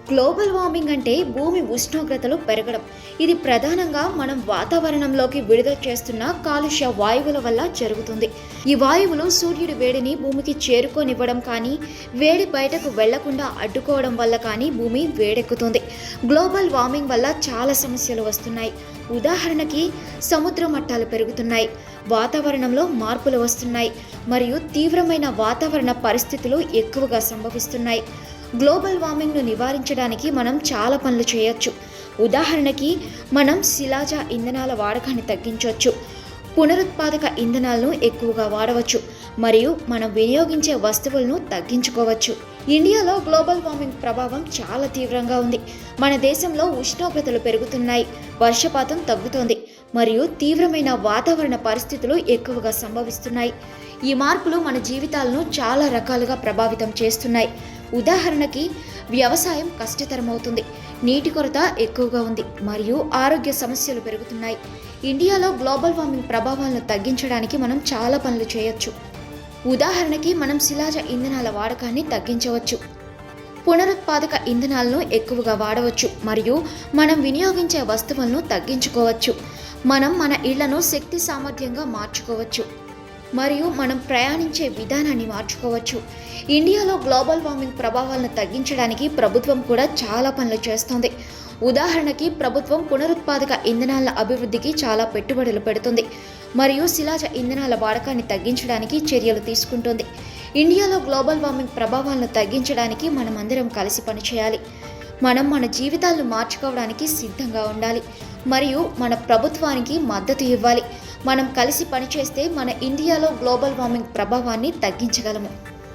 Global warming అంటే భూమి ఉష్ణోగ్రతలు పెరగడం. ఇది ప్రధానంగా మనం వాతావరణంలోకి విడుదల చేస్తున్న కాలుష్య వాయువుల వల్ల జరుగుతుంది. ఈ వాయువులు సూర్యుడి వేడిని భూమికి చేరుకోనివ్వడం కానీ, వేడి బయటకు వెళ్లకుండా అడ్డుకోవడం వల్ల కానీ భూమి వేడెక్కుతుంది. గ్లోబల్ వార్మింగ్ వల్ల చాలా సమస్యలు వస్తున్నాయి. ఉదాహరణకి సముద్ర మట్టాలు పెరుగుతున్నాయి, వాతావరణంలో మార్పులు వస్తున్నాయి, మరియు తీవ్రమైన వాతావరణ పరిస్థితులు ఎక్కువగా సంభవిస్తున్నాయి. గ్లోబల్ వార్మింగ్ను నివారించడానికి మనం చాలా పనులు చేయొచ్చు. ఉదాహరణకి మనం శిలాజ ఇంధనాల వాడకాన్ని తగ్గించవచ్చు, పునరుత్పాదక ఇంధనాలను ఎక్కువగా వాడవచ్చు, మరియు మనం వినియోగించే వస్తువులను తగ్గించుకోవచ్చు. ఇండియాలో గ్లోబల్ వార్మింగ్ ప్రభావం చాలా తీవ్రంగా ఉంది. మన దేశంలో ఉష్ణోగ్రతలు పెరుగుతున్నాయి, వర్షపాతం తగ్గుతోంది, మరియు తీవ్రమైన వాతావరణ పరిస్థితులు ఎక్కువగా సంభవిస్తున్నాయి. ఈ మార్పులు మన జీవితాలను చాలా రకాలుగా ప్రభావితం చేస్తున్నాయి. ఉదాహరణకి వ్యవసాయం కష్టతరమవుతుంది, నీటి కొరత ఎక్కువగా ఉంది, మరియు ఆరోగ్య సమస్యలు పెరుగుతున్నాయి. ఇండియాలో గ్లోబల్ వార్మింగ్ ప్రభావాలను తగ్గించడానికి మనం చాలా పనులు చేయొచ్చు. ఉదాహరణకి మనం శిలాజ ఇంధనాల వాడకాన్ని తగ్గించవచ్చు, పునరుత్పాదక ఇంధనాలను ఎక్కువగా వాడవచ్చు, మరియు మనం వినియోగించే వస్తువులను తగ్గించుకోవచ్చు. మనం మన ఇళ్లను శక్తి సామర్థ్యంగా మార్చుకోవచ్చు, మరియు మనం ప్రయాణించే విధానాన్ని మార్చుకోవచ్చు. ఇండియాలో గ్లోబల్ వార్మింగ్ ప్రభావాలను తగ్గించడానికి ప్రభుత్వం కూడా చాలా పనులు చేస్తోంది. ఉదాహరణకి ప్రభుత్వం పునరుత్పాదక ఇంధనాల అభివృద్ధికి చాలా పెట్టుబడులు పెడుతుంది, మరియు శిలాజ ఇంధనాల వాడకాన్ని తగ్గించడానికి చర్యలు తీసుకుంటుంది. ఇండియాలో గ్లోబల్ వార్మింగ్ ప్రభావాలను తగ్గించడానికి మనమందరం కలిసి పనిచేయాలి. మనం మన జీవితాలను మార్చుకోవడానికి సిద్ధంగా ఉండాలి, మరియు మన ప్రభుత్వానికి మద్దతు ఇవ్వాలి. మనం కలిసి పనిచేస్తే మన ఇండియాలో గ్లోబల్ వార్మింగ్ ప్రభావాన్ని తగ్గించగలము.